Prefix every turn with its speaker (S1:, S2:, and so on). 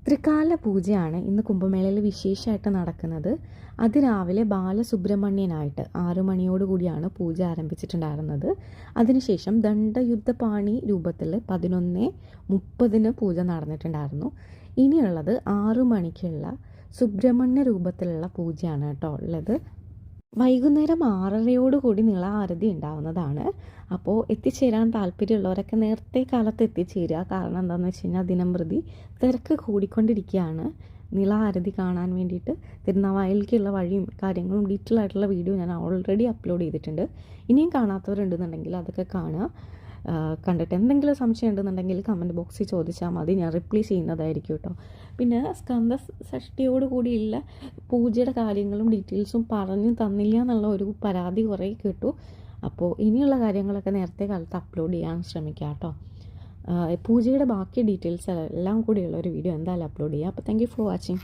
S1: ത്രികാല പൂജയാണ് ഇന്ന് കുംഭമേളയിൽ വിശേഷമായിട്ട് നടക്കുന്നത്. അതിരാവിലെ ബാലസുബ്രഹ്മണ്യനായിട്ട് 6 മണിയോടുകൂടിയാണ് പൂജ ആരംഭിച്ചിട്ടുണ്ടായിരുന്നത്. അതിനുശേഷം ദണ്ഡയുദ്ധപാണി രൂപത്തിൽ 11:30 പൂജ നടന്നിട്ടുണ്ടായിരുന്നു. ഇനിയുള്ളത് 6 മണിക്കുള്ള സുബ്രഹ്മണ്യ രൂപത്തിലുള്ള പൂജയാണ് കേട്ടോ ഉള്ളത്. വൈകുന്നേരം 6:30 നിളാരതി ഉണ്ടാവുന്നതാണ്. അപ്പോൾ എത്തിച്ചേരാൻ താല്പര്യമുള്ളവരൊക്കെ നേരത്തെ കാലത്ത് എത്തിച്ചേരുക. കാരണം എന്താണെന്ന് വെച്ച് കഴിഞ്ഞാൽ ദിനംപ്രതി തിരക്ക് കൂടിക്കൊണ്ടിരിക്കുകയാണ്. നിളാരതി കാണാൻ വേണ്ടിയിട്ട് തിരുനാവായിലേക്കുള്ള വഴിയും കാര്യങ്ങളും ഡീറ്റെയിൽ ആയിട്ടുള്ള വീഡിയോ ഞാൻ ഓൾറെഡി അപ്ലോഡ് ചെയ്തിട്ടുണ്ട്. ഇനിയും കാണാത്തവരുണ്ടെന്നുണ്ടെങ്കിൽ അതൊക്കെ കാണുക. കണ്ടിട്ട് എന്തെങ്കിലും സംശയം ഉണ്ടെന്നുണ്ടെങ്കിൽ കമൻറ്റ് ബോക്സിൽ ചോദിച്ചാൽ മതി, ഞാൻ റിപ്ലൈ ചെയ്യുന്നതായിരിക്കും കേട്ടോ. പിന്നെ സ്കന്ദ ഷഷ്ടിയോട് കൂടിയുള്ള പൂജയുടെ കാര്യങ്ങളും ഡീറ്റെയിൽസും പറഞ്ഞു തന്നില്ല എന്നുള്ള ഒരു പരാതി കുറേ കേട്ടു. അപ്പോൾ ഇനിയുള്ള കാര്യങ്ങളൊക്കെ നേരത്തെ കാലത്ത് അപ്ലോഡ് ചെയ്യാൻ ശ്രമിക്കാം കേട്ടോ. പൂജയുടെ ബാക്കി ഡീറ്റെയിൽസ് എല്ലാം കൂടിയുള്ള ഒരു വീഡിയോ എന്തായാലും അപ്ലോഡ് ചെയ്യാം. അപ്പോൾ താങ്ക് യു ഫോർ വാച്ചിങ്.